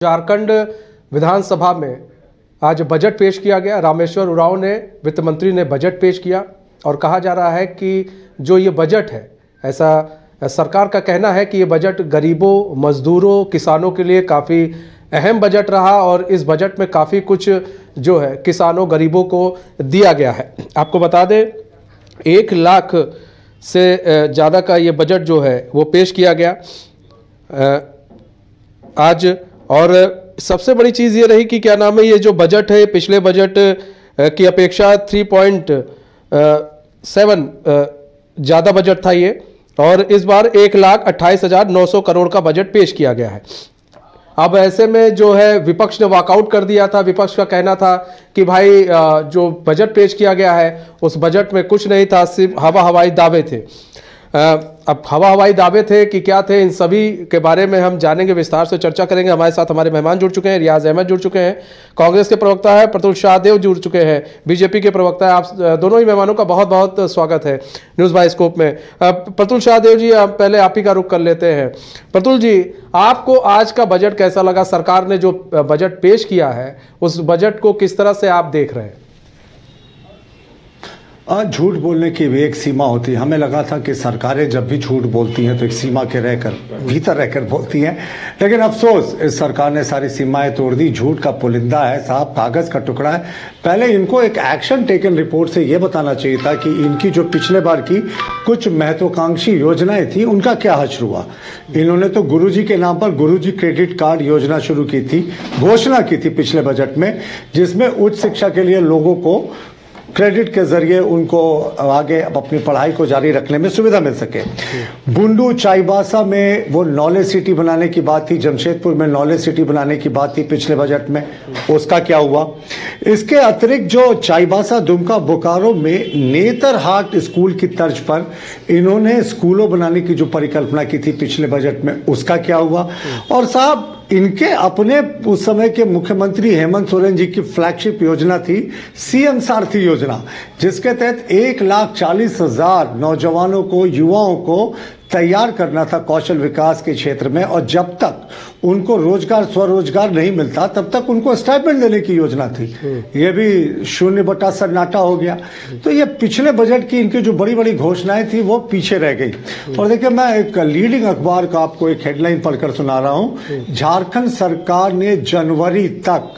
झारखंड विधानसभा में आज बजट पेश किया गया। रामेश्वर उरांव ने, वित्त मंत्री ने बजट पेश किया और कहा जा रहा है कि जो ये बजट है, ऐसा सरकार का कहना है कि ये बजट गरीबों, मजदूरों, किसानों के लिए काफ़ी अहम बजट रहा और इस बजट में काफ़ी कुछ जो है किसानों, गरीबों को दिया गया है। आपको बता दें 1 लाख से ज़्यादा का ये बजट जो है वो पेश किया गया आज। और सबसे बड़ी चीज़ ये रही कि क्या नाम है, ये जो बजट है पिछले बजट की अपेक्षा 3.7 ज़्यादा बजट था ये, और इस बार 1,28,900 करोड़ का बजट पेश किया गया है। अब ऐसे में जो है विपक्ष ने वॉकआउट कर दिया था। विपक्ष का कहना था कि भाई जो बजट पेश किया गया है उस बजट में कुछ नहीं था, सिर्फ हवाई दावे थे। अब हवाई दावे थे कि क्या थे, इन सभी के बारे में हम जानेंगे, विस्तार से चर्चा करेंगे। हमारे साथ हमारे मेहमान जुड़ चुके हैं। रियाज अहमद जुड़ चुके हैं, कांग्रेस के प्रवक्ता है। प्रतुल शाहदेव जुड़ चुके हैं, बीजेपी के प्रवक्ता है। आप दोनों ही मेहमानों का बहुत बहुत स्वागत है न्यूज़ बाय स्कोप में। प्रतुल शाहदेव जी, पहले आप ही का रुख कर लेते हैं। प्रतुल जी, आपको आज का बजट कैसा लगा? सरकार ने जो बजट पेश किया है उस बजट को किस तरह से आप देख रहे हैं? झूठ बोलने की भी एक सीमा होती है। हमें लगा था कि सरकारें जब भी झूठ बोलती हैं तो एक सीमा के भीतर रहकर बोलती हैं, लेकिन अफसोस इस सरकार ने सारी सीमाएं तोड़ दी। झूठ का पुलिंदा है साहब, कागज का टुकड़ा है। पहले इनको एक एक्शन टेकन रिपोर्ट से यह बताना चाहिए था कि इनकी जो पिछले बार की कुछ महत्वाकांक्षी योजनाएं थी उनका क्या हश्र हुआ। इन्होंने तो गुरुजी के नाम पर गुरुजी क्रेडिट कार्ड योजना शुरू की थी, घोषणा की थी पिछले बजट में, जिसमें उच्च शिक्षा के लिए लोगों को क्रेडिट के जरिए उनको आगे अपनी पढ़ाई को जारी रखने में सुविधा मिल सके। बुंडू चाईबासा में वो नॉलेज सिटी बनाने की बात थी, जमशेदपुर में नॉलेज सिटी बनाने की बात थी पिछले बजट में, उसका क्या हुआ? इसके अतिरिक्त जो चाईबासा, दुमका, बोकारो में नेतरहाट स्कूल की तर्ज पर इन्होंने स्कूलों बनाने की जो परिकल्पना की थी पिछले बजट में, उसका क्या हुआ? और साहब, इनके अपने उस समय के मुख्यमंत्री हेमंत सोरेन जी की फ्लैगशिप योजना थी सीएम सारथी योजना, जिसके तहत 1,40,000 नौजवानों को, युवाओं को तैयार करना था कौशल विकास के क्षेत्र में, और जब तक उनको रोजगार, स्वरोजगार नहीं मिलता तब तक उनको स्टाइपेंड देने की योजना थी। ये भी शून्य बटा सन्नाटा हो गया। तो ये पिछले बजट की इनकी जो बड़ी बड़ी घोषणाएं थी वो पीछे रह गई। और देखिए, मैं एक लीडिंग अखबार का आपको एक हेडलाइन पढ़कर सुना रहा हूं। झारखंड सरकार ने जनवरी तक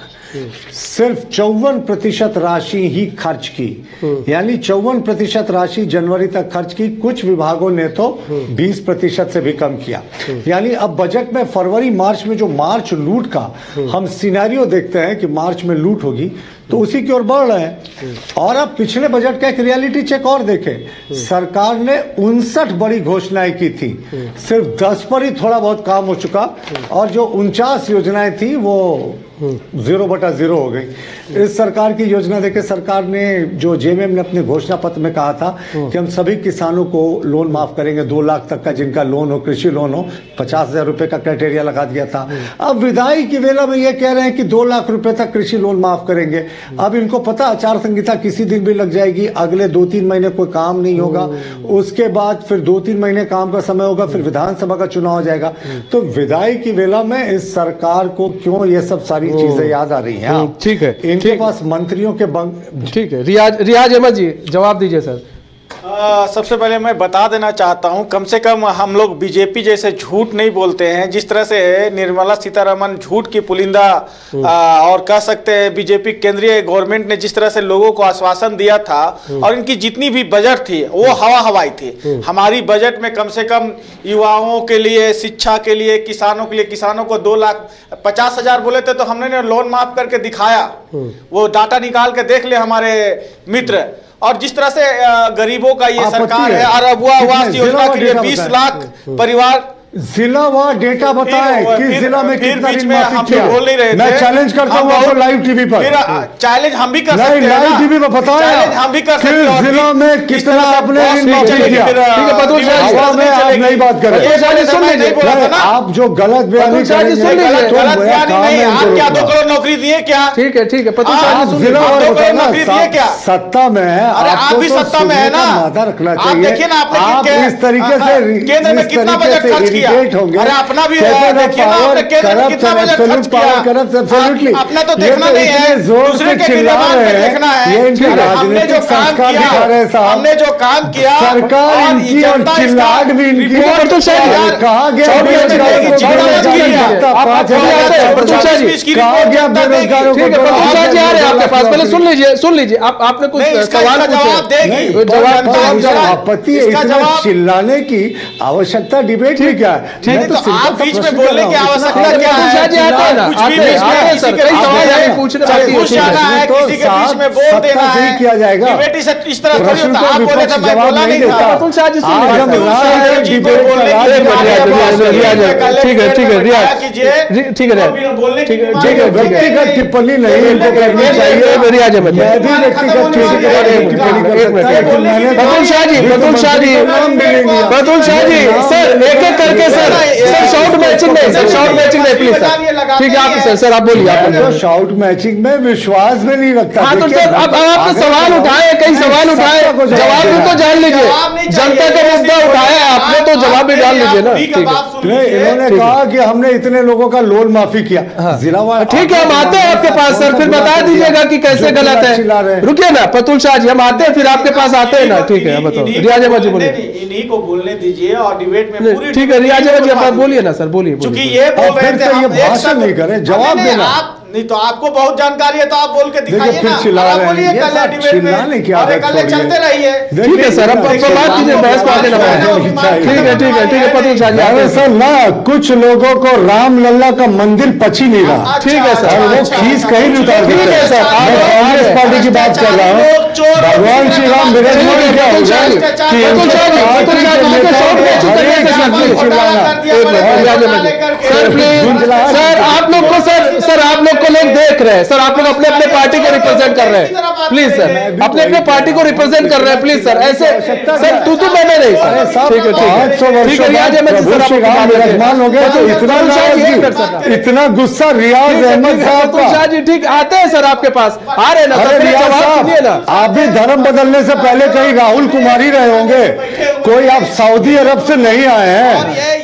सिर्फ 54% राशि ही खर्च की, यानी 54% राशि जनवरी तक खर्च की। कुछ विभागों ने तो 20% से भी कम किया। यानी अब बजट में फरवरी मार्च में जो मार्च लूट का हम सिनेरियो देखते हैं कि मार्च में लूट होगी, तो उसी की ओर बढ़ रहे हैं। और अब पिछले बजट का एक रियलिटी चेक और देखें। सरकार ने 59 बड़ी घोषणाएं की थी, सिर्फ 10 पर ही थोड़ा बहुत काम हो चुका, और जो 49 योजनाएं थी वो 0/0 हो गई। इस सरकार की योजना देखे, सरकार ने जो जेएमएम ने अपने घोषणा पत्र में कहा था कि हम सभी किसानों को लोन माफ करेंगे, 2 लाख तक का जिनका लोन हो, कृषि लोन हो, 50,000 रुपए का क्राइटेरिया लगा दिया था। अब विदाई की वेला में ये कह रहे हैं कि 2 लाख रुपए तक कृषि लोन माफ करेंगे। अब इनको पता आचार संहिता किसी दिन भी लग जाएगी, अगले 2-3 महीने कोई काम नहीं होगा, उसके बाद फिर 2-3 महीने काम का समय होगा, फिर विधानसभा का चुनाव हो जाएगा। तो विदाई की वेला में इस सरकार को क्यों ये सब सारी चीजें याद आ रही हैं? ठीक है, इनके पास मंत्रियों के ठीक है। रियाज अहमद जी, जवाब दीजिए सर। सबसे पहले मैं बता देना चाहता हूं, कम से कम हम लोग बीजेपी जैसे झूठ नहीं बोलते हैं। जिस तरह से निर्मला सीतारमण झूठ की पुलिंदा और कह सकते हैं बीजेपी केंद्रीय गवर्नमेंट ने जिस तरह से लोगों को आश्वासन दिया था, और इनकी जितनी भी बजट थी वो हवाई थी। हमारी बजट में कम से कम युवाओं के लिए, शिक्षा के लिए, किसानों के लिए, किसानों को 2,50,000 बोले थे तो हमने लोन माफ करके दिखाया। वो डाटा निकाल के देख ले हमारे मित्र। और जिस तरह से गरीबों का ये सरकार है, और आवास योजना के लिए 20 लाख परिवार, जिलावार डेटा बताएं किस जिला में कितना ऋण माफी किया। बोल नहीं रहे थे। मैं चैलेंज करता हूं आपको लाइव टीवी पर। चैलेंज हम भी कर सकते हैं, लाइव टीवी पर बताएं हम भी कर सकते हैं किस जिला में कितना आपने ऋण माफी किया। ठीक है, प्रतुल शाह में आप नहीं बात करें। आप जो गलत बयानी करेंगे, आप क्या 2 करोड़ नौकरी दिए क्या? ठीक है प्रतुल शाह जी सुन जिला लीजिए। और आपको बताना, नौकरी दिए क्या? सत्ता में है, अरे आप आपको भी तो सत्ता में है ना, मादा रखना आप चाहिए। देखिए ना, आपने आप क्या- इस तरीके से केंद्र में इस कितना तरीके बजट से खर्च किया? irritate होंगे। अरे अपना भी कहते हैं ना, देखिए ना, power आपने केंद्र में corrupt कितना and बजट खर्च absolute power किया? corrupt absolutely। अपना तो ये देखना नहीं है, इतने जोर दूसरे से के चिल्ला गिरेबान पे रहे हैं, देखना है। ये इनके अरे हमने जो राजनीतिक काम संस्कार किया, दिखा रहे हैं साहब। हमने जो काम किया, सरकार और इनकी और जनता चिल्लाहट भी इनकी। रिपोर्ट प्रतुल शाह जी, यार, कहा गया चौबीस में बेरोजगारों देगी, को जनता बेरोजगारी देगी। भत्ता आप 5,000 आते हैं, प्रतुल शाह जी, इसकी कहा रिपोर्ट गया जनता बेरोजगारों देगी। को ठीक है प्रतुल शाह जी आ रहे हैं आपके पास, पहले सुन लीजिए आपने कुछ नहीं, इसका सवाल जवाब पूछे। देगी। नहीं, जवाब आपत्ति है, इसका इतना जवाब- चिल्लाने की आवश्यकता डिबेट में क्या है? नहीं, मैं तो सिंपल आप सा बीच में प्रश्न बोलने कर रहा की हूं। आवश्यकता इतना- क्या है? प्रतुल शाह जी आते हैं ना, कुछ भी आते बीच में हैं किसी सर, के कई बीच सवाल में- आगे पूछने चाहे बाकी है, घुस ठीक है। जाना है, तो किसी के बीच में बोल सत्ता देना से है, ही किया जाएगा। डिबेट इस तरह थोड़ी प्रश्न होता को है। आप बोले विपक्ष थे, मैं जवाब बोला नहीं नहीं था। देता। प्रतुल शाह जी सुन आज लीजिए हम सर। राजनीतिक जी को डिबेट बोलने का की राजनीतिक बात है, डिबेट बस का ठीक है ठीक है रियाज कीजिए। ठीक है बोलने की ठीक है बीमारी ठीक है है, ठीक है व्यक्तिगत टिप्पणी नहीं इनको करनी चाहिए। रियाज अहमद जी। मैं भी व्यक्तिगत टिप्पणी कर सकता, लेकिन मैंने प्रतुल शाह जी, प्रतुल शाह जी, नाम भी नहीं लिया। प्रतुल शाह जी, सर एक एक करके सर शॉर्ट मैचिंग नहीं, सर शॉर्ट मैचिंग नहीं प्लीज सर। ठीक है आप सर आप बोलिए आप मैं तो बोलिए। शॉर्ट मैचिंग में विश्वास में नहीं रखता। हाँ तो देखिए, सर अब आपने अगर सवाल जवाब- उठाए, कई सवाल उठाए, सत्ता को जवाब भी तो जान लीजिए। जवाब नहीं चाहिए। जनता का मुद्दा उठाया आपने तो जवाब भी डाल लीजिए ना। ठीक है नहीं, इन्होंने कहा कि हमने इतने लोगों का लोन माफी किया। जिला ठीक है हम आते हैं आपके पास सर, फिर बता दीजिएगा कि कैसे गलत है। रुकिए ना प्रतुल शाह जी, हम आते हैं फिर आपके पास आते हैं ना। ठीक है बताओ रियाज अहमद जी बोलिए। इन्हीं को बोलने दीजिए और डिबेट में पूरी ठीक है रियाज अहमद जी आप बोलिए ना सर, बोलिए क्योंकि बोलिए। ये बोल और रहे फिर थे से ये हम एक भाषण शब्द- नहीं करें, जवाब नहीं, देना। आप नहीं तो आपको बहुत जानकारी है तो आप बोल के देखिए दिखाइए फिर ना। चिल्ला आप रहे हैं। बोलिए ये कल सब डिबेट चिल्लाने की में और आदत कल छोड़िए। चलते रहिए। ठीक है सर, अब बात कीजिए, बहस को आगे ना बढ़ाएं। ठीक है ठीक है प्रतुल शाह जी आगे अरे सर ना, कुछ लोगों को राम लल्ला का मंदिर पची नहीं रहा। ठीक है सर। और वो फीस कहीं नहीं उतार ठीक है सर, आप- मैं कांग्रेस पार्टी की बात कर रहा हूँ। भगवान श्री राम विराजमान क्या हो गया कि प्रतुल शाह जी, प्रतुल शाह जी, मुझे शॉर्ट मैचिंग करने से sir please. Sir please sir आप लोग को सर आप लोग को लोग देख रहे हैं सर, आप लोग अपने अपने पार्टी को रिप्रेजेंट कर रहे हैं प्लीज सर, अपने अपने पार्टी को रिप्रेजेंट कर रहे हैं प्लीज सर। ऐसे सर तू मैंने नहीं सर। ठीक है ठीक है 500 वर्षों रियाज बाद अहमद जी प्रभु सर श्री राम विराजमान हो गए तो इतना नाराजगी, इतना गुस्सा रियाज अहमद साहब प्रतुल शाह का। जी ठीक आते हैं सर आपके पास, आ रहे हैं ना अरे सर, रियाज जवाब सुनिए ना। साहब, आप भी धर्म बदलने से पहले कहीं राहुल कुमार ही रहे होंगे, कोई आप सऊदी अरब से नहीं आए हैं,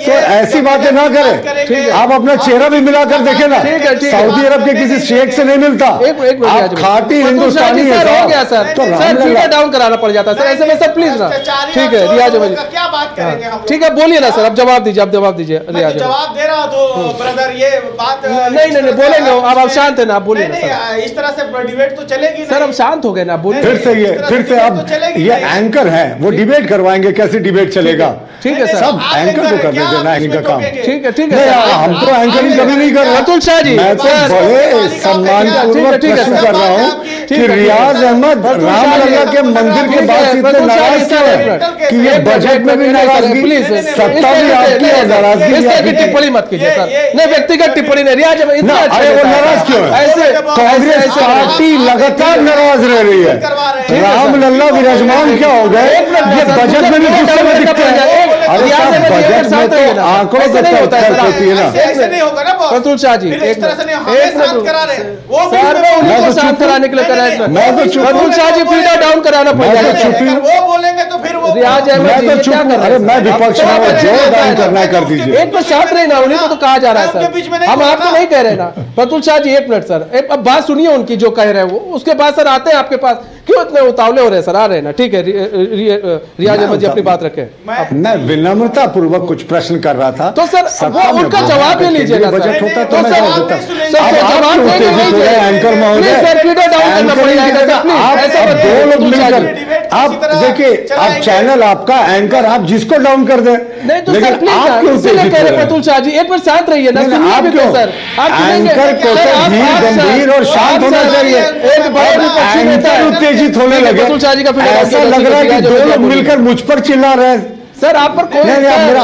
तो ऐसी बातें ना करें। आप अपना चेहरा भी मिलाकर देखें ना, ठीक है, सऊदी अरब के किसी शेख से नहीं मिलता। एक मिनट आप खाटी हिंदुस्तानी सर है हो गया सर, तो सर राम फीडर लल्ला डाउन कराना पड़ जाता है सर ऐसे में सर प्लीज ना। ठीक है रियाज अहमद जी, क्या बात करेंगे हम? ठीक है बोलिए ना सर, अब जवाब दीजिए, अब जवाब दीजिए रियाज अहमद। जवाब दे रहा हूं तो ब्रदर ये बात नहीं बोलेंगे अब आप शांत है ना, आप बोलिए ना सर। नहीं, इस तरह से डिबेट तो चलेगी सर अब शांत हो गए ना, बोलिए। फिर से अब ये एंकर है, वो डिबेट करवाएंगे, कैसे डिबेट चलेगा? ठीक है सर, सब एंकर को करने देना इनका काम। ठीक है नहीं, हम तो एंकरिंग कभी नहीं कर रहे। प्रतुल शाह जी मैं तो सर, बड़े सम्मानपूर्वक ठीक है, प्रश्न सर। कर रहा हूँ कि रियाज अहमद राम लल्ला के मंदिर के बाद से इतने नाराज क्यों है कि ये बजट में भी नाराजगी, प्लीज सत्ता भी आपकी और नाराजगी भी आपकी। टिप्पणी मत कीजिए सर, नहीं व्यक्तिगत टिप्पणी नहीं। रियाज अहमद इतना ना, अच्छा अरे वो नेता है। नाराज क्यों है? ऐसे कांग्रेस पार्टी लगातार नाराज रह रही है। राम लल्ला विराजमान क्या हो गए, ये बजट में भी गुस्से में दिखते हैं। अरे साहब, बजट में तो आंकड़ों से तर्क होती है ना। ऐसे नहीं होगा ना बॉस। प्रतुल शाह जी फिर एक इस तरह से नहीं, मिनट, हमें एक शांत मिनट। करा रहे हैं। वो भी सर मैं उनको तो शांत चुप कराने के लिए नहीं, करा नहीं, है। मैं तो चुप प्रतुल शाह जी फीडर डाउन कराना पड़ मैं तो जाएगा। चुप ही हूँ। वो बोलेंगे तो फिर वो रियाज अहमद मैं जी तो ये चुप क्या हूँ। कर रहे अरे हैं? मैं विपक्ष में हूँ, जो दान करना है कर दीजिए। एक मिनट शांत रहे ना, उन्हीं को तो कहा जा रहा है उनके बीच में सर, नहीं हम बोलना। आपको नहीं कह रहे ना। प्रतुल शाह जी एक मिनट सर, अब बात सुनिए उनकी जो कह रहे हैं वो, उसके बाद सर आते हैं आपके पास। क्यों इतने उतावले हो रहे हैं सर, आ रहे हैं ना। ठीक है रियाज अहमद जी अपनी बात रखें। मैं विनम्रता पूर्वक कुछ प्रश्न कर रहा था। तो सर सत्ता वो में उनका बोलना जवाब है, ले लीजिएगा केंद्रीय सर। बजट होता तो तो मैं सर जवाब आप देता। सर अब आप जवाब क्यों देंगे उत्तेजित हो रहे हैं, एंकर महोदय? प्लीज सर फीडर डाउन करना पड़ जाएगा सर, प्लीज आप ऐसा मत दो लोग प्रतुल शाह जी। मिलकर आप देखिए, आप चैनल आपका एंकर, आप जिसको डाउन कर दें। नहीं तो सर लेकिन प्लीज आप क्यों इसीलिए उत्तेजित कह हो रहे रहे हैं? प्रतुल शाह जी, एक मिनट शांत रहिए ना, नहीं, सुनिए आप भी तो क्यों? सर। आप सुनेंगे एंकर को सर, तो आप धीर, सर, गंभीर और शांत आप होना सर, चाहिए। एक बड़े विपक्षी नेता एंकर है। उत्तेजित होने ठीक है, लगे। प्रतुल शाह जी का फीडर डाउन ऐसा कर लग दीजिए, रहा है कि रियाज दो अहमद जी लोग बोलिए। मिलकर मुझ पर चिल्ला रहे हैं। सर आप पर कोई नहीं, सर- मेरा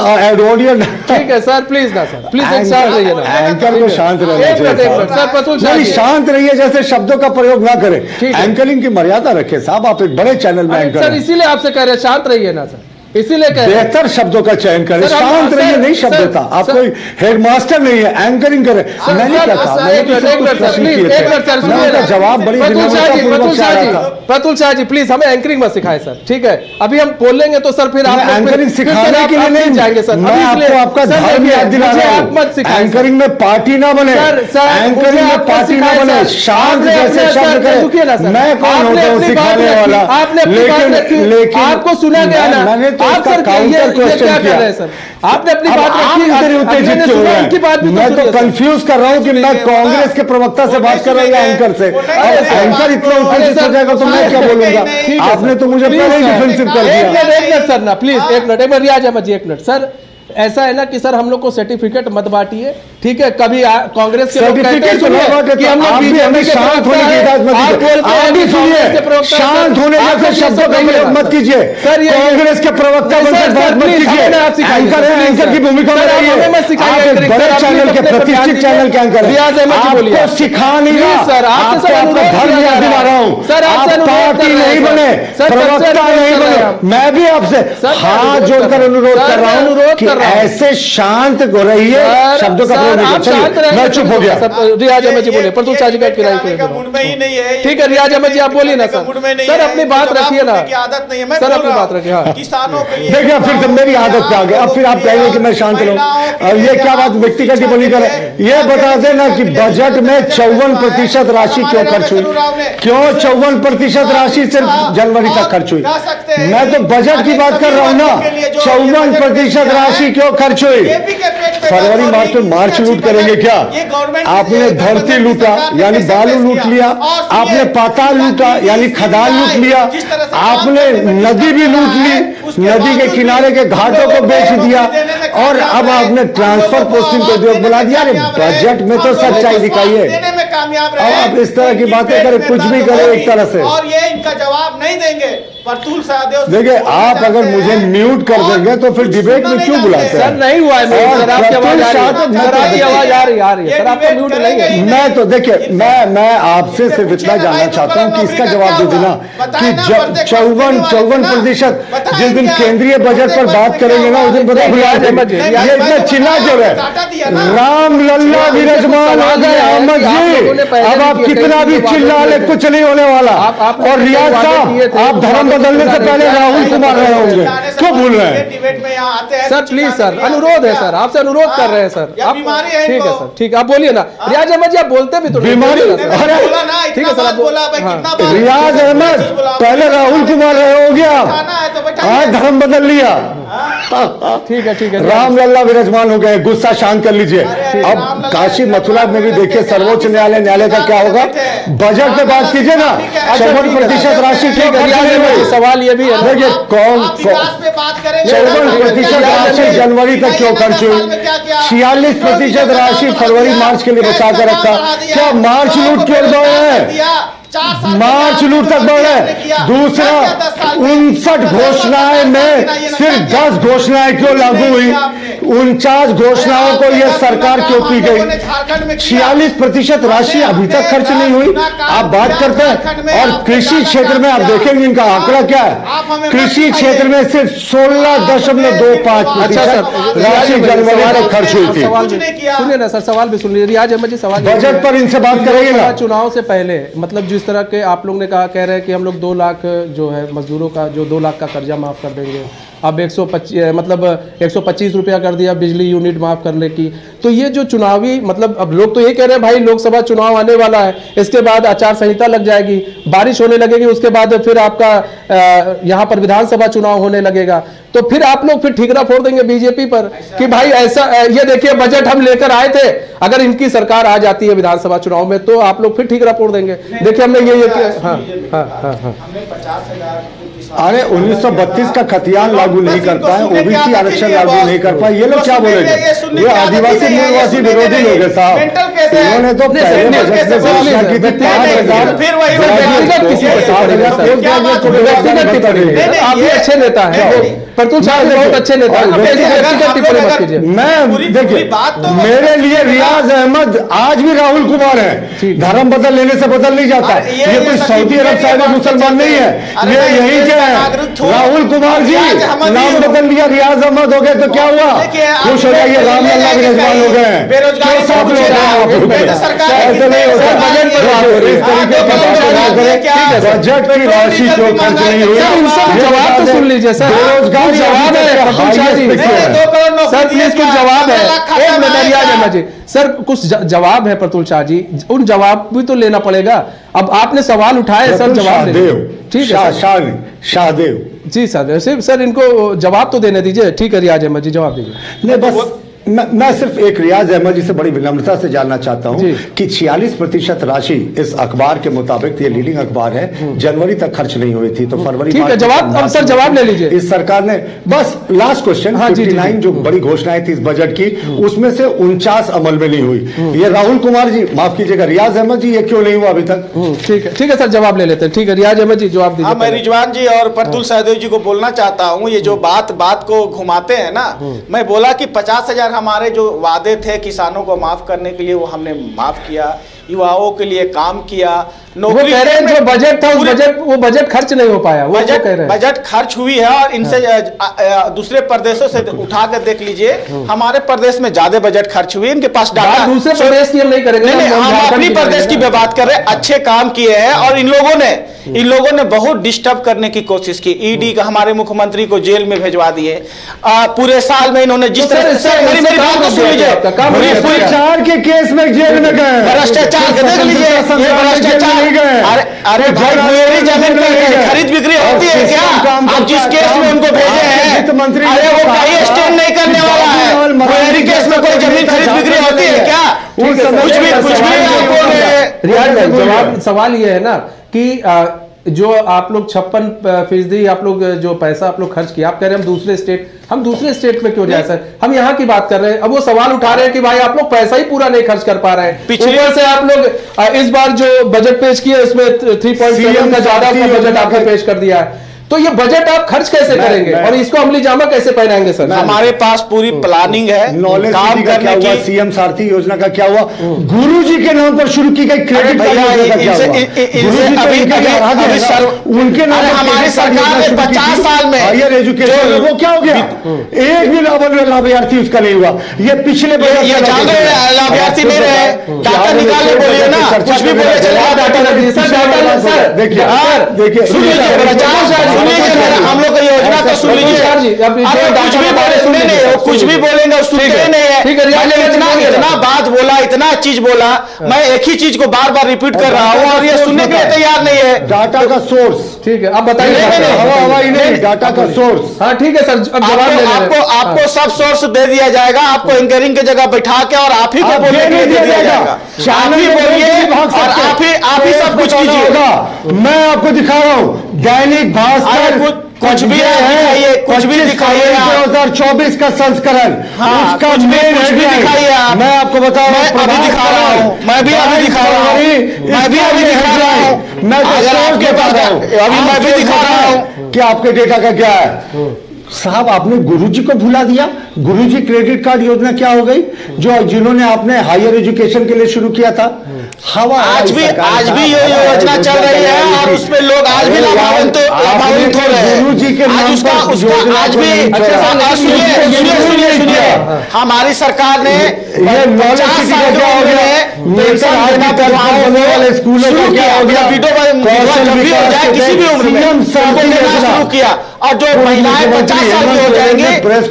ऑडियो ठीक है सर, प्लीज ना सर, प्लीज एक शांत रहिए ना। एंकर को शांत रहना एक मिनट, चाहिए। सर प्रतुल शाह नहीं, जी। शांत रहिए, जैसे शब्दों का प्रयोग ना करें। ठीक है। एंकरिंग की मर्यादा रखें साहब, आप एक बड़े चैनल में अरे एंकर सर हैं। इसीलिए आपसे कह रहे हैं शांत रहिए ना सर, इसीलिए कह रहे हैं। बेहतर शब्दों का चयन करें, शांत रहिए, नहीं शब्द देता। आप कोई हेडमास्टर नहीं है, एंकरिंग करें। मैंने क्या कहा, जवाब बड़ी प्रतुल शाह जी प्लीज हमें एंकरिंग मत सिखाएं सर, ठीक है? अभी हम बोलेंगे तो सर फिर आप एंकरिंग सिखाने के लिए नहीं जाएंगे सर। मैं आपको आपका धर्म याद दिला रहा हूं, मत सिखाएं। एंकरिंग में पार्टी ना बने, एंकरिंग में पार्टी ना बने, शांत जैसे शब्द करें। मैं कौन होता हूं सिखाने वाला? लेकिन आपको सुना गया ना, मैंने तो इसका काउंटर क्वेश्चन किया सर। आपने अपनी बात रखी, मैं तो कंफ्यूज कर रहा हूं कि मैं कांग्रेस के प्रवक्ता से बात कर रहा हूँ या एंकर से। एंकर इतना उत्तेजित हो जाएगा तो मैं क्या बोलूंगा? आपने तो मुझे पहले ही डिफेंसिव कर दिया। एक मिनट सर ना प्लीज, एक मिनट रियाज अहमद जी, एक मिनट सर। ऐसा है ना कि सर हम लोग को सर्टिफिकेट मत बांटिए, ठीक है? कभी कांग्रेस के लोग कहते हैं कि हम लोग बीजेपी के शांत होने की इजाजत मत कीजिए, आप भी सुनिए, शांत होने जैसे शब्दों का प्रयोग मत कीजिए। कांग्रेस के प्रवक्ता बनकर बात मत कीजिए। एंकर है, एंकर की भूमिका में रहिए। आप बड़े चैनल के, प्रतिष्ठित चैनल के एंकर हैं, आपको सिखा नहीं रहा, आपको आपका धर्म याद दिला रहा हूँ। आप पार्टी नहीं बने, प्रवक्ता नहीं बने। मैं भी आपसे हाथ जोड़कर अनुरोध कर रहा हूँ, ऐसे शांत हो रही है, शब्दों का प्रयोग नहीं कर। मैं चुप हो गया। रियाज अहमद जी बोले, प्रतुल शाह जी का ठीक है। रियाज अहमद जी आप बोलिए ना सर, सर अपनी बात रखिए ना, आदत नहीं है सर अपनी बात रखिए। किसानों के लिए देखिए फिर तो मेरी आदत पे आ गया। अब फिर आप कहेंगे कि मैं शांत रहूं, और ये क्या बात व्यक्तिगत टिप्पणी करें? ये बता देना कि बजट में 54% राशि क्यों खर्च हुई? क्यों 54% राशि सिर्फ जनवरी तक खर्च हुई? मैं तो बजट की बात कर रहा हूं ना। 54% राशि क्यों खर्च हुई? फरवरी मार्च में मार्च लूट करेंगे क्या? आपने धरती लूटा यानी बालू लूट लिया, आपने पाताल लूटा यानी खदान लूट लिया, आपने नदी भी लूट ली, नदी के किनारे के घाटों को बेच दिया, और अब आपने ट्रांसफर पोस्टिंग को उद्योग बना दिया। अरे बजट में तो सच्चाई दिखाइए। अब आप इस तरह की बातें करें, कुछ भी करें एक तरह से, और ये इनका जवाब नहीं देंगे। प्रतुल सहदेव देखिए आप अगर मुझे म्यूट कर देंगे तो फिर डिबेट में क्यों बुलाते हैं? सर नहीं हुआ है, सर आपकी आवाज आ रही है, सर आपका म्यूट नहीं है। मैं तो देखिए मैं आपसे सिर्फ इतना जानना चाहता हूं कि इसका जवाब दे देना कि 54% जिस दिन केंद्रीय बजट पर बात करेंगे ना उस दिन बता ये इतना चिल्ला क्यों रहे? राम लल्ला विराजमान आ गए अहमद जी। अब आप कितना भी चिल्ला ले कुछ नहीं होने वाला। और रियाज साहब आप धर्म बदलने से पहले राहुल कुमार रहे होंगे, क्यों भूल रहे हैं? सर प्लीज सर, अनुरोध है सर, आपसे अनुरोध कर रहे हैं सर। बीमारी है, ठीक है सर, ठीक है आप बोलिए ना। रियाज अहमद जी आप बोलते भी तो बीमारी, ठीक है सर। रियाज अहमद पहले राहुल कुमार रहे हो गया, आज धर्म बदल लिया। ठीक है ठीक है। राम लल्ला विराजमान हो गए, गुस्सा शांत कर लीजिए। अब काशी मथुरा में भी देखिए सर्वोच्च न्यायालय का क्या होगा। बजट पे बात कीजिए ना, 54% राशि क्यों खर्च हुई? सवाल ये भी है, देखिए कौन 54% राशि जनवरी तक क्यों खर्च हुई? 46% राशि फरवरी मार्च के लिए बचा कर रखा। क्या मार्च लूट क्यों गए हैं? मार्च लूट तक बढ़ रहे। दूसरा 59 घोषणाएं में सिर्फ 10 घोषणाएं क्यों लागू हुई? 49 घोषणाओं को यह सरकार क्यों पी गई? 46% राशि अभी तक खर्च नहीं हुई। आप बात करते हैं। और कृषि क्षेत्र में आप देखेंगे इनका आंकड़ा क्या है। कृषि क्षेत्र में सिर्फ 16.25% राशि जनवरी तक खर्च हुई थी। सुनिए ना सर, सवाल भी सुन लीजिए। रियाज अहमद जी सवाल बजट पर इनसे बात करेंगे ना। चुनाव से पहले मतलब जिस तरह के आप लोग ने कह रहे हैं कि हम लोग 2 लाख जो है मजदूरों का जो 2 लाख का कर्जा माफ कर देंगे, अब 125 रुपया कर दिया बिजली यूनिट माफ करने की। तो ये जो चुनावी मतलब अब लोग तो ये कह रहे हैं भाई लोकसभा चुनाव आने वाला है, इसके बाद आचार संहिता लग जाएगी, बारिश होने लगेगी, उसके बाद फिर आपका यहाँ पर विधानसभा चुनाव होने लगेगा, तो फिर आप लोग फिर ठीकरा फोड़ देंगे बीजेपी पर कि भाई ऐसा ये देखिए बजट हम लेकर आए थे, अगर इनकी सरकार आ जाती है विधानसभा चुनाव में तो आप लोग फिर ठीकरा फोड़ देंगे। देखिए हमने ये अरे 1932 का खतियान लागू नहीं कर पाए, ओबीसी आरक्षण लागू नहीं कर पाए, ये लोग क्या बोलेंगे? ये आदिवासी मूलवासी विरोधी लोग हैं साहब। इन्होंने तो पहले बजट में घोषणा की थी 5,000 आप भी अच्छे नेता हैं, प्रतुल शाह बहुत अच्छे नेता हैं। मैं देखिए मेरे लिए रियाज अहमद आज भी राहुल कुमार है। धर्म बदल लेने से बदल नहीं जाता। ये कोई सऊदी अरब साहिब मुसलमान नहीं है, ये यहीं के राहुल कुमार जी नाम बदल लिया, रियाज अहमद हो गए तो क्या हुआ? खुश हो जाइए, रामलला के मेजबान हो गए। बेरोजगारी ऐसे नहीं होता। बजट की राशि जो खर्च नहीं हुई, जवाब तो सुन लीजिए सर, बेरोजगारी जवाब है सर, प्लीज कुछ जवाब है। एक मिनट रियाज अहमद जी, सर कुछ जवाब है प्रतुल शाह जी, उन जवाब भी तो लेना पड़ेगा। अब आपने सवाल उठाए सर, जवाब दे। ठीक है शाहदेव जी सर, सर इनको जवाब तो देने दीजिए। ठीक है रियाज अहमद जी, जवाब दीजिए। नहीं, बस मैं सिर्फ एक रियाज अहमद जी से बड़ी विनम्रता से जानना चाहता हूं कि 46% राशि इस अखबार के मुताबिक, ये लीडिंग अखबार है, जनवरी तक खर्च नहीं हुई थी, तो फरवरी ठीक है, जवाब अब सर जवाब ले लीजिए। इस सरकार ने बस लास्ट क्वेश्चन 59 जो बड़ी घोषणाएं थी इस बजट की, उसमें से 49 अमल में नहीं हुई। ये राहुल कुमार जी, माफ कीजिएगा रियाज अहमद जी, ये क्यों नहीं हुआ अभी तक? ठीक है सर, जवाब ले लेते हैं। ठीक है रियाज अहमद जी, जवाब दीजिए। मैं रिजवान जी और प्रतुल सहदेव जी को बोलना चाहता हूँ, ये जो बात को घुमाते हैं ना, मैं बोला कि 50,000 हमारे जो वादे थे किसानों को माफ करने के लिए, वो हमने माफ किया, युवाओं के लिए काम किया, नौकरी कह रहे हैं जो बजट था वो बजट खर्च नहीं हो पाया, वो कह रहे हैं। बजट खर्च हुई है और इनसे दूसरे प्रदेशों से उठा कर देख लीजिए, हमारे प्रदेश में ज्यादा बजट खर्च हुई, इनके पास डाटा। दूसरे प्रदेश की हम नहीं करेंगे, हम अपनी प्रदेश की बात कर रहे हैं। अच्छे काम किए हैं और इन लोगों ने बहुत डिस्टर्ब करने की कोशिश की। ईडी का हमारे मुख्यमंत्री को जेल में भेजवा दिए। पूरे साल में इन्होंने जिस तरह से, मेरी बात तो सुन लीजिए, भ्रष्टाचार के केस में जेल में गए, भ्रष्टाचार देख लीजिए, भ्रष्टाचार। अरे भाई, मेरी जमीन की खरीद बिक्री होती है क्या? आप जिस केस में उनको भेजे हैं, अरे वो कहीं स्टैंड नहीं करने वाला है। मेरी केस में कोई जमीन खरीद बिक्री होती है क्या? कुछ भी जवाब सवाल ये है ना कि जो आप लोग 56% आप लोग जो पैसा आप लोग खर्च किया, आप कह रहे हैं हम दूसरे स्टेट में क्यों जाए सर? हम यहाँ की बात कर रहे हैं। अब वो सवाल उठा रहे हैं कि भाई आप लोग पैसा ही पूरा नहीं खर्च कर पा रहे हैं। ऊपर से आप लोग इस बार जो बजट पेश किए उसमें 3.7 का ज्यादा बजट आपने पेश कर दिया है, तो ये बजट आप खर्च कैसे करेंगे और इसको अमली जामा कैसे पहनाएंगे सर? हमारे पास पूरी प्लानिंग है। नॉलेज काम का क्या हुआ? सीएम सारथी योजना का क्या हुआ? गुरुजी के नाम पर शुरू की गई क्रेडिट कार्ड योजना का क्या हुआ? उनके नाम पर हमारी सरकार ने 50 साल में हायर एजुकेशन, वो क्या हो गया? एक भी लाभार्थी उसका नहीं हुआ। ये पिछले लाभार्थी नहीं रहे, डाटा निकाले, बोलिए ना, कुछ भी बोले चलेगा। देखिए हम लोग का योजना तो सुन लीजिए, कुछ भी बोलेंगे सुनते नहीं है। इतना बात बोला, इतना चीज बोला, मैं एक ही चीज को बार बार रिपीट कर रहा हूँ और ये सुनने के लिए तैयार नहीं है। डाटा का सोर्स, ठीक है, अब बताइए डाटा का सोर्स। हाँ ठीक है सर, आपको सब सोर्स दे दिया जाएगा, आपको एंकरिंग की जगह बैठा के और आप ही को बोलने के लिए दे दिया जाएगा। आप ही बोलिए और आप ही सब कुछ कीजिएगा। मैं आपको दिखा रहा हूँ दैनिक भास्कर, कुछ भी दिखाइए, कुछ भी दिखाइए। 2024 का संस्करण, उसका कुछ भी दिखाइए। मैं आपको बता रहा हूँ, अभी दिखा रहा हूँ, मैं भी अभी दिखा रहा हूँ, मैं अगर आपके पास अभी मैं भी दिखा रहा हूँ कि आपके डेटा का क्या है। साहब आपने गुरुजी को भुला दिया। गुरुजी क्रेडिट कार्ड योजना क्या हो गई जो जिन्होंने आपने हायर एजुकेशन के लिए शुरू किया था? आज भी ये योजना चल रही है और उसमें लोग आज भी लाभान्वित हो रहे हैं। गुरुजी के नाम पर आज भी सुनिए, हमारी सरकार ने ये नॉलेज सिटी का क्या हो गया? स्कूलों का क्या हो गया? किसी भी उम्र में शुरू किया और जो महिलाएं 50 साल की हो जाएंगी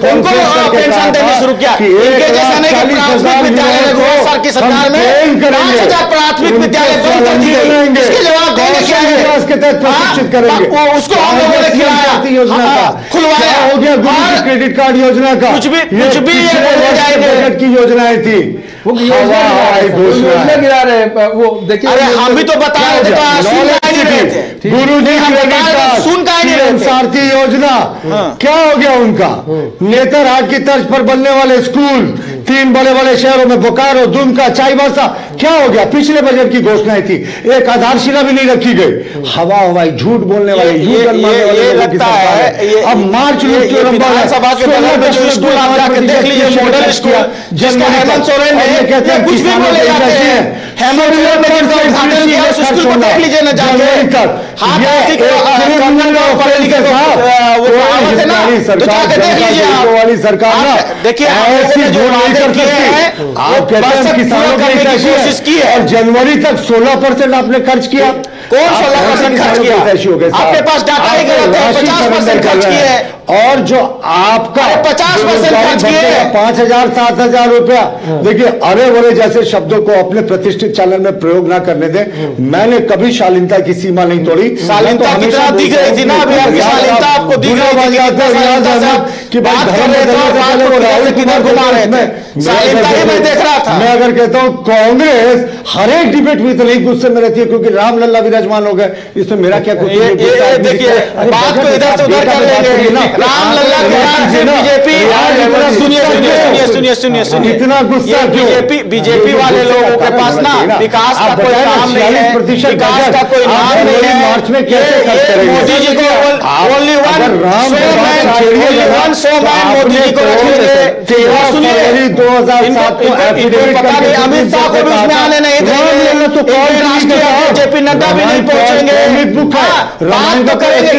उनको पेंशन देना शुरू किया। इनके जैसा नहीं कि प्राथमिक विद्यालय रघुवर सर की सरकार में 5,000 प्राथमिक विद्यालय बंद कर दी गई। इसके जवाब देने क्या है? उसको हम लोगों ने खिलाया, खुलवाया हो गया क्रेडिट कार्ड योजना का। कुछ भी ये बोले जाएंगे की योजनाएं थी, वो योजना गिरा रहे वो देखिए। अरे हम भी तो बता रहे थे, गुरुजी सुन का नहीं रहे। सारथी योजना क्या हो गया उनका? नेतरहाट की तर्ज पर बनने वाले स्कूल 3 बड़े बड़े शहरों में, बोकारो, दुमका, चाईबासा, क्या हो गया? पिछले बजट की घोषणाएं थी, एक आधारशिला भी नहीं रखी गई। हवाई झूठ बोलने वाले, ये लगता है अब मार्च विधानसभा के बगल में जो स्कूल आप जाकर देख लीजिए, मॉडल स्कूल जिसका हेमंत सोरेन ने, कुछ भी बोले जाते हैं। हेमंत सोरेन ने जिनका उद्घाटन किया उस स्कूल को देख लीजिए ना जाके। हाँ, पढ़े लिखे वो कहावत है ना, तो जाके देख लीजिए आप। वाली सरकार ना देखिए ऐसी जो वादे किए हैं, आप कहते हैं किसानों की कोशिश की है, और जनवरी तक 16% आपने खर्च किया। कौन 16% खर्च किया? आपके पास डाटा ही गलत है। 50% खर्च किए हैं, और जो आपका 50% खर्च किए, 5,000 7,000 रुपया। देखिए, अरे वरे जैसे शब्दों को अपने प्रतिष्ठित चैनल में प्रयोग ना करने दे। मैंने कभी शालीनता की सीमा नहीं तोड़ी। शालीनता कितना दिख रही थी ना अभी आपकी शालीनता आपको दिख रही थी कि बात कर रहे थे, किधर घुमा रहे थे, शालीनता ही मैं देख रहा था। मैं अगर कहता हूं कांग्रेस हर एक डिबेट में इतने गुस्से में रहती है क्योंकि रामलला विराजमान हो गए, इसमें मेरा क्या कुछ। देखिए बात तो इधर से उधर कर लेंगे ना, रामलला के बाद से बीजेपी। सुनिए इतना गुस्सा बीजेपी वाले लोगों के पास ना विकास का कोई काम नहीं है, विकास का कोई नाम नहीं है। मार्च में कैसे मोदी जी को only one show man Modi ji को रखेंगे। सुनिए 2007 को पता नहीं अमित शाह को भी उसमें आने नहीं देंगे, तो राष्ट्रीय जेपी नड्डा भी नहीं पहुंचेंगे। बात तो करेंगे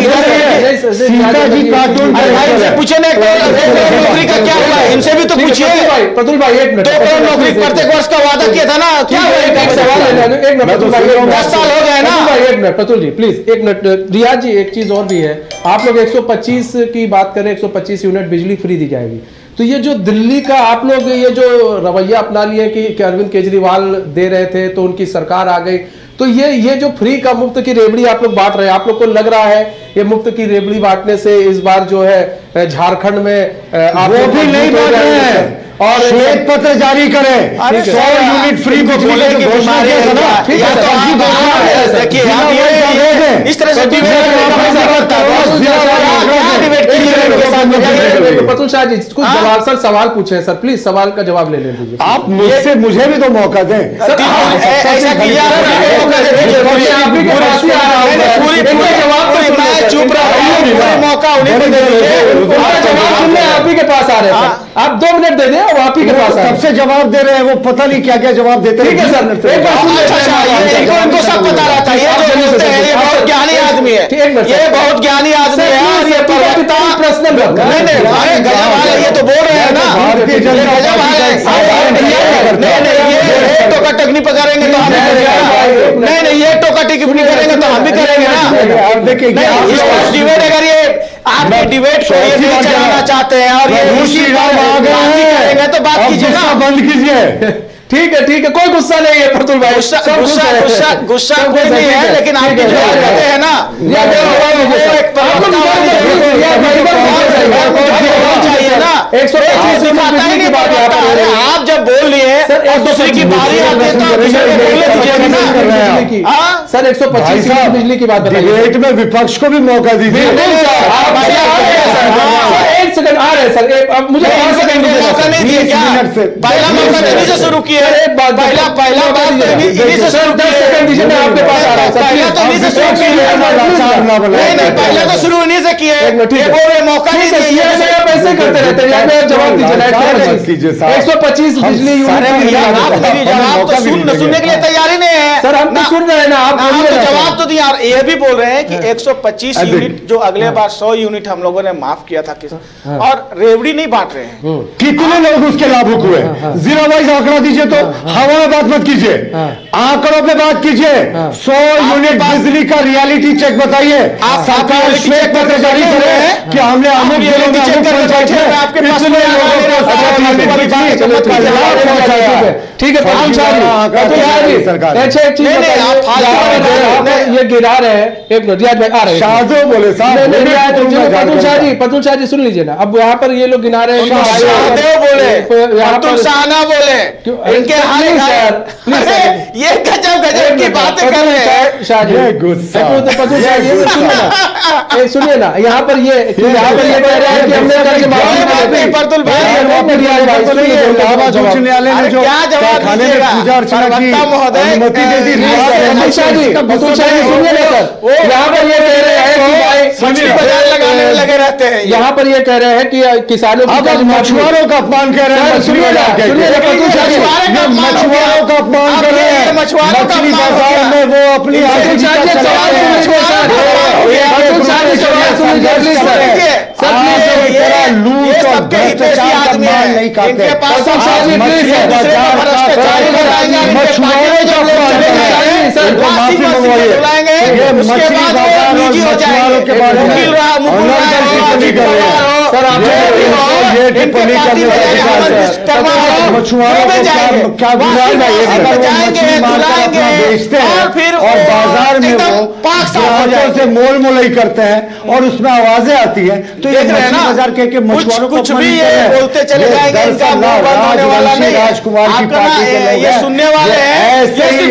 सीताजी कार्टून इनसे पूछे ना नौकरी का क्या हुआ, इनसे भी तो पूछिए। प्रतुल भाई 1 मिनट, 2 करोड़ नौकरी प्रत्येक वर्ष का वादा किया था ना, क्या हुआ? एक सवाल है, 1 मिनट प्रतुल भाई, 10 साल हो गए ना। 1 minute Pratul ji please 1 minute. Riyaz ji एक चीज और भी है, आप लोग 125 की बात करें, 125 यूनिट बिजली फ्री दी जाएगी, तो ये जो दिल्ली का आप लोग ये जो रवैया अपना लिए कि अरविंद केजरीवाल दे रहे थे तो उनकी सरकार आ गई, तो ये जो फ्री का मुफ्त की रेवड़ी आप लोग बांट रहे हैं, आप लोग को लग रहा है ये मुफ्त की रेवड़ी बांटने से इस बार जो है झारखंड में आप वो भी नहीं बांट रहे हैं और श्वेत पत्र जारी करें 100 यूनिट फ्री बिजली की बीमारी है ना। देखिए इस तरह से प्रतुल शाह जी कुछ जवाब, सर सवाल पूछे हैं सर, प्लीज सवाल का जवाब ले लीजिए आप मुझसे, मुझे भी तो मौका दें। ऐसा कीजिए चुप रहा, मौका उन्हें दे दीजिए, आप ही के पास आ रहे हैं, आप 2 मिनट दे दें, आप ही के पास सबसे जवाब दे रहे हैं, वो पता नहीं क्या क्या जवाब देते हैं। ठीक है सर, इनको सब पता रहता है, ये बहुत ज्ञानी आदमी है, ये बहुत ज्ञानी आदमी है, और ये पर्सनल नहीं अरे गजब वाले ये तो बोल रहे हैं ना, भारतीय जनता ये टोका टकनी पकड़ेंगे तो हम नहीं ये टोका टिकनी करेंगे तो हम भी करेंगे ना। देखिए डिबेट अगर ये आपके डिबेट को ये नहीं चलाना चाहते हैं और ये श्री राम आ गए करेंगे तो बात कीजिए ना, बंद कीजिए। ठीक है, कोई गुस्सा नहीं है प्रतुल भाई, गुस्सा कोई नहीं है, लेकिन आप जो कहते हैं ना चाहिए ना 125 दिखाता ही नहीं पड़ता। अरे आप जब बोल लिए और दूसरे की बारी आती है तो आप दूसरे को बोलने दीजिएगा ना। सर 125 बिजली की बात बताइए, डिबेट में विपक्ष को भी मौका दीजिए। 1 सेकंड आ रहे हैं सर, मुझे 5 सेकंड मौका नहीं दिए क्या? पहला मौका देने से शुरू किया, पहला बात इन्हीं से शुरू किया, 10 सेकंड दीजिए, मैं आपके पास आ रहा हूं। पहला तो इन्हीं से शुरू किया, नहीं पहले तो शुरू इन्हीं से किए, मौका नहीं दिया, आप ऐसे करते रहते हैं, जवाब दीजिए। 125 बिजली जवाब तो सुनने के लिए तैयारी नहीं है सर, हम तो सुन रहे हैं ना, आप जवाब तो दिया। ये भी बोल रहे हैं कि 125 यूनिट जो अगले बार 100 यूनिट हम लोगों ने माफ किया था और रेवड़ी नहीं बांट रहे हैं। कितने लोग उसके लाभुक हुए? जीरो वाइज आंकड़ा दीजिए, तो हवा में बात मत कीजिए, आंकड़ों पे बात कीजिए। 100 यूनिट बिजली का रियलिटी चेक बताइए। सरकार श्वेत पत्र जारी करे कि हमने अमुक जिलों में अमुक पंचायत में आपके पास ठीक है सरकार। अच्छा एक चीज ये गिरा रहे हैं, एक मिनट रियाज भाई आ रहे हैं, शाहजो बोले साहब, पतुल शाह जी सुन लीजिए ना, अब यहाँ पर ये लोग गिना रहे हैं, शाहना बोले इनके ये गजब की बातें कर रहे हैं सुनिए ना, यहाँ पर ये कह रहे हैं कि हमने करके उच्च न्यायालय ने जो खाने में पूजा अर्चना की अनुमति दे दी। सुनिए ना सर, यहाँ पर ये कह रहे हैं कि भाई मछली बाजार लगाने में लगे रहते हैं। यहाँ पर ये कह रहे हैं कि किसानों की मछुआरों का अपमान कर रहे हैं, सुनिए मछुआरों का अपमान कर रहे हैं। मछली बाजार में वो अपनी लूट और भ्रष्टाचार का माल नहीं खाते, ये मछली बाजार और मछुआरों के बारे में ये टिप्पणी करने का अधिकार है। मछुआरों को क्या अगर वो मछली मारकर अपना बेचते हैं और बाजार में वो ग्राहकों से मोल मोलई करते हैं और उसमें आवाजें आती हैं, तो ये मछली बाजार के मछुआरों को कुछ भी बोलते चले जाएंगे, राजकुमार की पार्टी के लोग ये सुनने वाले हैं, ऐसे ही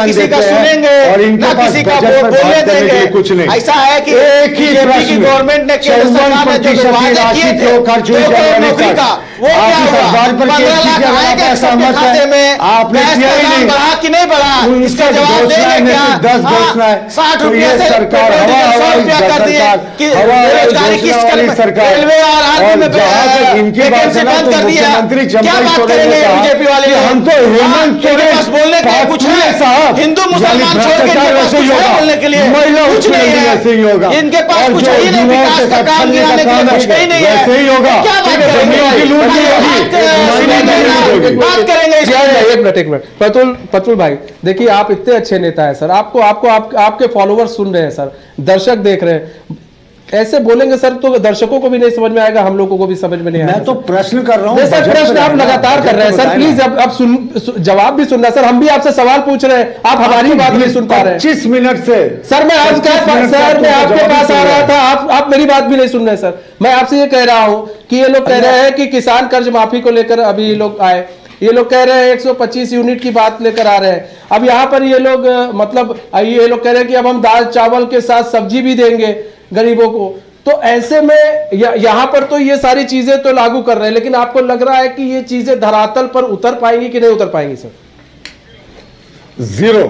किसी का सुनेंगे और इनके पास बोलने देंगे कुछ नहीं। ऐसा है कि एक ही प्रश्न, गवर्नमेंट ने 54% राशि क्यों खर्च हुई जनवरी तक? आपकी सरकार पर केस कीजिए, आप असहमत है, आपने किया ही नहीं, बढ़ा कि नहीं बढ़ा, इसका जवाब देंगे क्या? 10 घोषणा है, 60 रुपये ये सरकार सरकार रेलवे और आर्मी में इनकी बात है ना, तो मुख्यमंत्री चंपई सोरेन ने बीजेपी वाले कहा हम तो हेमंत सोरेन बोलने के कुछ है साहब, हिंदू मुसलमान छोड़ के वैसे ही होगा, बोलने के लिए महिला कुछ नहीं है, वैसे ही होगा, इनके पास कुछ ही नहीं, विकास का काम गिराने के लिए कुछ ही नहीं है, वैसे ही होगा। क्या बात करेंगे, बात करेंगे। एक मिनट प्रतुल भाई, देखिए आप इतने अच्छे नेता है सर, आपके फॉलोवर्स सुन रहे हैं सर, दर्शक देख रहे हैं, ऐसे बोलेंगे सर तो दर्शकों को भी नहीं समझ में आएगा, हम लोगों को भी समझ में नहीं आएगा। मैं तो प्रश्न कर रहा हूं सर, प्रश्न आप लगातार कर रहे हैं सर, प्लीज अब जवाब भी सुनना सर, हम भी आपसे सवाल पूछ रहे हैं, आप हमारी बात नहीं सुन पा रहे हैं। 25 मिनट से सर मैं आपके पास आ रहा था, आप मेरी बात भी नहीं सुन रहे सर। मैं आपसे ये कह रहा हूं कि ये लोग कह रहे हैं कि किसान कर्ज माफी को लेकर अभी ये लोग आए, ये लोग कह रहे हैं 125 यूनिट की बात लेकर आ रहे हैं। अब यहाँ पर ये लोग ये लोग कह रहे हैं कि अब हम दाल चावल के साथ सब्जी भी देंगे गरीबों को, तो ऐसे में यहाँ पर तो ये सारी चीजें तो लागू कर रहे हैं, लेकिन आपको लग रहा है कि ये चीजें धरातल पर उतर पाएंगी कि नहीं उतर पाएंगी सर? जीरो।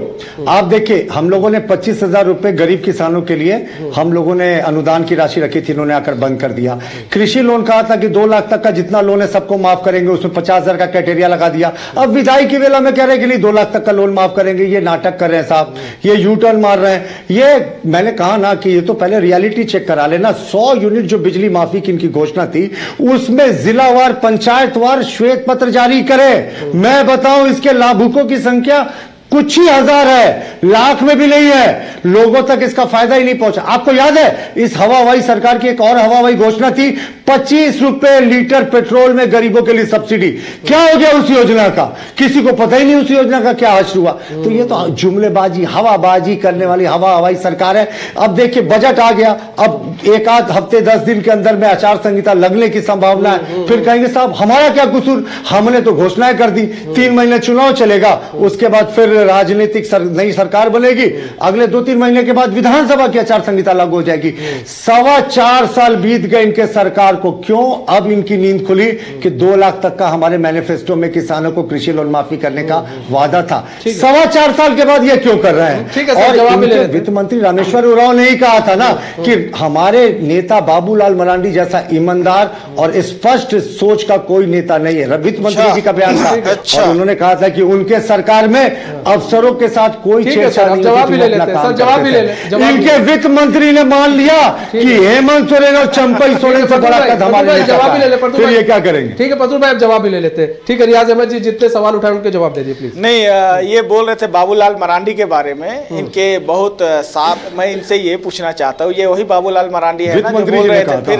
आप देखिए, हम लोगों ने 25,000 रुपए गरीब किसानों के लिए हम लोगों ने अनुदान की राशि रखी थी, इन्होंने आकर बंद कर दिया। कृषि लोन कहा था कि 2 लाख तक का जितना लोन है सबको माफ करेंगे, उसमें 50,000 का क्राइटेरिया लगा दिया। अब विदाई की वेला में कह रहे हैं कि नहीं 2 लाख तक का लोन माफ करेंगे। ये नाटक कर रहे हैं साहब, ये यू टर्न मार रहे हैं। ये मैंने कहा ना कि ये तो पहले रियलिटी चेक करा लेना। 100 यूनिट जो बिजली माफी की इनकी घोषणा थी, उसमें जिलावार पंचायतवार श्वेत पत्र जारी करे। मैं बताऊं इसके लाभुकों की संख्या कुछ ही हजार है, लाख में भी नहीं है। लोगों तक इसका फायदा ही नहीं पहुंचा। आपको याद है इस हवावाई सरकार की एक और हवावाई घोषणा थी, 25 रुपए लीटर पेट्रोल में गरीबों के लिए सब्सिडी। क्या हो गया उस योजना का? किसी को पता ही नहीं उस योजना का क्या हश्र हुआ। तो ये तो जुमलेबाजी, हवाबाजी करने वाली हवावाई सरकार है। अब देखिए बजट आ गया, अब एक आध हफ्ते 10 दिन के अंदर में आचार संहिता लगने की संभावना है। फिर कहेंगे साहब हमारा क्या कसूर, हमने तो घोषणाएं कर दी। 3 महीने चुनाव चलेगा, उसके बाद फिर राजनीतिक नई सरकार बनेगी, अगले 2-3 महीने के बाद विधानसभा की आचार संहिता लागू हो जाएगी। 4.25 साल बीत गए इनके सरकार को, क्यों अब इनकी नींद खुली कि 2 लाख तक का हमारे मैनिफेस्टो में किसानों को कृषि लोन माफी करने का वादा था। 4.25 साल के बाद ये क्यों कर रहे हैं? और वित्त मंत्री रामेश्वर उरांव ने ही कहा था ना कि हमारे नेता बाबूलाल मरांडी जैसा ईमानदार और स्पष्ट सोच का कोई नेता नहीं है। वित्त मंत्री जी का बयान था, और उन्होंने कहा था कि उनके सरकार में अफसरों के साथ कोई छेड़छाड़ नहीं। जवाब भी ले लेते हैं सर, जवाब भी ले ले। इनके वित्त मंत्री ने मान लिया कि हेमंत सोरेन और चंपई सोरेन से बड़ा कद हमारे लिए। जवाब भी ले ले, फिर ये क्या करेंगे? ठीक है प्रतुल भाई, आप जवाब भी ले लेते हैं। ठीक है रियाज अहमद जी, जितने सवाल उठाए उनके जवाब दे दीजिए प्लीज। नहीं, ये बोल रहे थे बाबूलाल मरांडी के बारे में, इनके बहुत साफ, मैं इनसे ये पूछना चाहता हूँ, ये वही बाबूलाल मरांडी है ना जो बोल रहे थे? फिर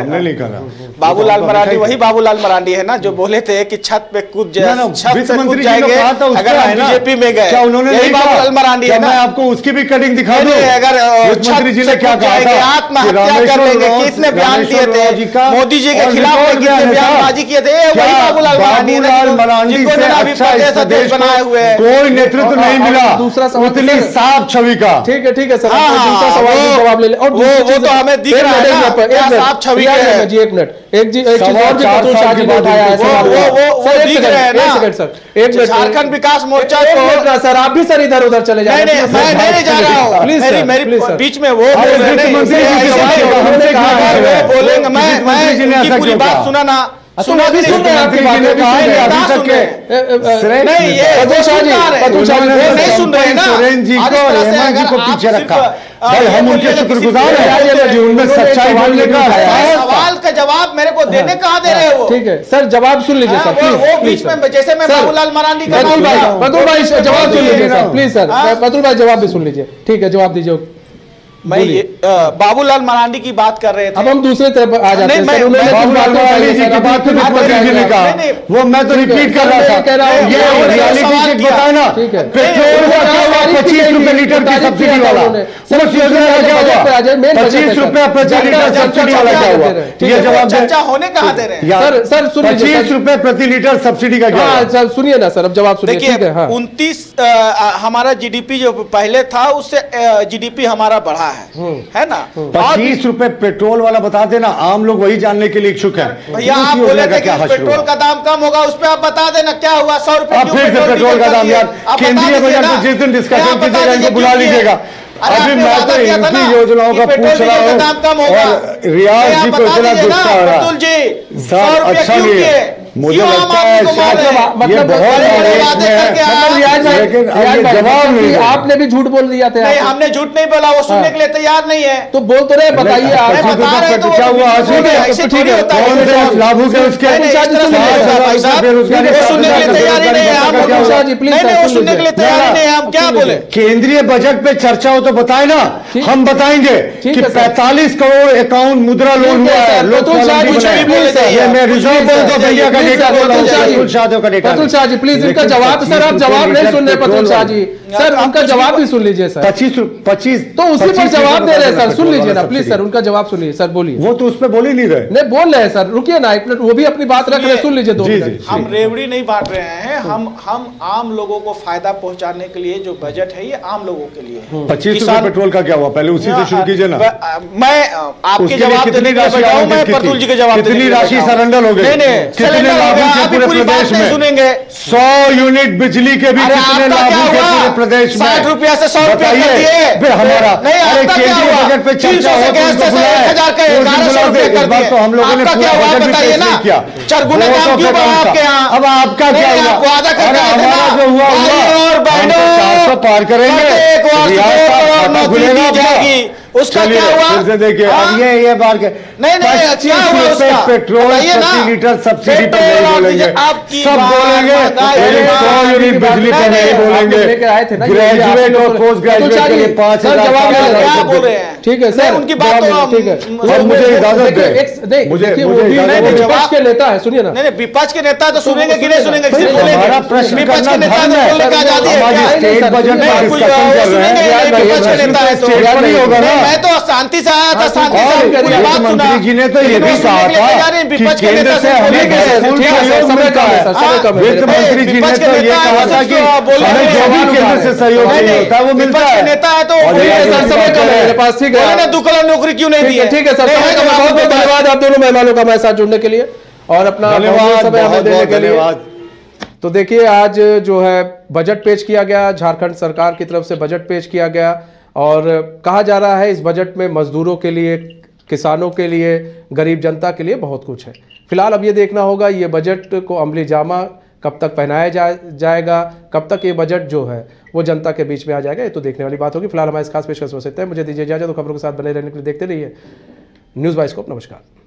बाबूलाल मरांडी वही बाबूलाल मरांडी है ना जो बोले थे कि छत पे कूद जाएंगे अगर हम बीजेपी में गए? यही बाबूलाल मरांडी है ना? मैं आपको उसकी भी कटिंग दिखा दूं। अगर मंत्री जी ने क्या कहा था, आत्महत्या कर लेंगे, कितने बयान दिए थे मोदी जी के खिलाफ, कितने बयानबाजी किए थे? वही बाबूलाल मरांडी जिनको अच्छा इस देश बनाए हुए कोई नेतृत्व नहीं मिला दूसरा सवाल उतनी साफ छवि का। ठीक है सर, दूसरा सवाल का जवाब ले ले। और वो तो हमें दिख रहा है साफ छवि का है जी। एक मिनट, एक चीज और भी प्रतुल शाह जी ने उठाया है सर, एक सेकंड सर, एक मिनट। झारखंड विकास मोर्चा सर आप आप भी सर इधर उधर चले जाए। नहीं मैं नहीं जा रहा हूँ, मेरी बीच में वो बोलेंगे, मैं पूरी बात सुना ना, सुना भी सुन रहे हैं आपकी बातें, नहीं ये नहीं सुन रहे ना, सोरेन जी को और हेमंत जी को पीछे रखा, भाई हम उनके शुक्रगुजार हैं, उनमें सच्चाई बोलने का सवाल का जवाब मेरे को देने कहाँ दे रहे हो? ठीक है सर, जवाब सुन लीजिए सर, वो बीच में जैसे मैं बाबूलाल मरांडी का बतुल भाई जवाब सुन लीजिए सर प्लीज सर, बतुल भाई जवाब भी सुन लीजिए। ठीक है, जवाब दीजिए। मैं ये बाबूलाल मरांडी की बात कर रहे थे। अब हम दूसरे तरफ आ जाते हैं। बाबूलाल मरांडी जी की बात ने कहा, वो मैं तो रिपीट कर रहा था, ये रियलिटी चेक बताया ना, पेट्रोल का क्या हुआ 25 रुपए लीटर की सब्सिडी वाला, उस योजना का क्या हुआ 25 रुपए प्रति लीटर सब्सिडी वाला क्या हुआ? ये जवाब चर्चा होने कहाँ दे रहे हैं सर? सुनिए 25 रुपए प्रति लीटर सब्सिडी का क्या हुआ? सर सुनिए ना सर, अब जवाब सुनिए। देखिए 29 हमारा जीडीपी जो पहले था उससे जीडीपी हमारा बढ़ा है ना। 25 रुपए पेट्रोल वाला बता देना, आम लोग वही जानने के लिए इच्छुक है। भैया आप बोले थे कि पेट्रोल का दाम कम होगा, उस पर आप बता देना क्या हुआ। 100 रुपए फिर से पेट्रोल का दाम, यार केंद्रीय बजट में जिस दिन डिस्कशन कीजिएगा इनको बुला लीजिएगा। अभी मैं तो इनकी योजनाओं का पूछ रहा हूँ और रियाज जी को इतना गुस्सा आ रहा है सर, अच्छा नहीं है। मुझे लगता है ये बहुत जवाब नहीं, आपने भी झूठ बोल दिया था। नहीं हमने झूठ नहीं बोला, वो सुनने के लिए तैयार नहीं है। तो बोल तो रहे, बताइए आप क्या हुआ? कौन से लाभ हुए उसके? सुनने के लिए तैयार ही नहीं है आप, सुनने के लिए तैयार ही नहीं है। हम क्या बोले? केंद्रीय बजट पे चर्चा हो तो बताए ना, हम बताएंगे कि 45 करोड़ अकाउंट मुद्रा लोन हुआ है। मैं रिजर्व बैंक ऑफ इंडिया का डेटा बोल रहा हूँ, पतुल शाह जी प्लीज इनका जवाब, सर आप जवाब नहीं सुन रहे पतुल शाह जी, सर उनका जवाब भी सुन लीजिए सर। 25 तो उसी पर जवाब दे रहे हैं सर, सुन लीजिए ना प्लीज सर, उनका जवाब सुनिए सर, बोलिए। वो तो उस पर बोल ही नहीं रहे। नहीं बोल रहे हैं सर, रुकिए ना एक मिनट, वो भी अपनी बात रख रहे हैं, सुन लीजिए 2 मिनट। हम रेवड़ी नहीं बांट रहे हैं, हम आम लोगों को फायदा पहुंचाने के लिए जो बजट है ये आम लोगों के लिए। 25 रुपए पेट्रोल का क्या हुआ, पहले उसी से शुरू कीजिए ना। मैं आपके जवाब देने के बजाय मैं पतुल जी के जवाब, कितनी राशि सरेंडर हो गई? कितने लाभुक के पूरे प्रदेश में सुनेंगे? 100 यूनिट बिजली के भी कितने लाभुक के पूरे प्रदेश में? 60 रुपया से 100 रुपया कर दिए। फिर हमारा केंद्रीय बजट पे चर्चा हो तो 1100 रुपया कर दिए। तो हम लोगों ने पूरा बजट भी पेश नहीं किया। 4 गुना काम क्यों बढ़ा आपके यहाँ? अब आपका क्या हुआ? वादा करके हमारा जो हुआ और बहनों 400 पार करेंगे, जाएगी, उसका क्या हुआ? फिर से देखिए अब ये बार के नहीं क्या हुआ उसका? पेट्रोल प्रति लीटर सब्सिडी पर नहीं बोलेंगे, सब बोलेंगे 100 यूनिट बिजली पर नहीं बोलेंगे, ग्रेजुएट और पोस्ट ग्रेजुएट के लिए 5,000। ठीक है सर उनकी बात ठीक है, और मुझे इजाजत दे, मुझे विपक्ष के नेता है, सुनिए ना। नहीं विपक्ष के नेता तो सुनेंगे कि नहीं सुनेंगे? हमारा प्रश्न करना धर्म है, स्टेट बजट में डिस्कशन कर रहे हैं, विपक्ष के नेता है तो नहीं होगा ना। मैं तो शांति से आया था, शांति से पूरी बात सुना। मंत्री जी ने तो ये भी कहा था कि केंद्र से हमें सहयोग मिलता है। वित्त मंत्री जी ने तो ये कहा था कि हमें जो भी केंद्र से सहयोग नहीं होता है वो मिलता है। नेता है तो समय कम है मेरे पास, ठीक है, 2 करोड़ नौकरी क्यों नहीं दी है? ठीक है सर, बहुत बहुत धन्यवाद आप दोनों मेहमानों का हमारे साथ जुड़ने के लिए और अपना समय हमें देने के लिए। तो देखिए आज जो है बजट पेश किया गया, झारखंड सरकार की तरफ से बजट पेश किया गया और कहा जा रहा है इस बजट में मजदूरों के लिए, किसानों के लिए, गरीब जनता के लिए बहुत कुछ है। फिलहाल अब ये देखना होगा ये बजट को अमली जामा कब तक पहनाया जाएगा, कब तक ये बजट जो है वो जनता के बीच में आ जाएगा, ये तो देखने वाली बात होगी। फिलहाल हमारे इस खास पेशकश हो सकता है। मुझे दीजिए इजाजत, तो खबरों के साथ बने रहने के लिए देखते रहिए न्यूज़ बाइस्कोप। नमस्कार।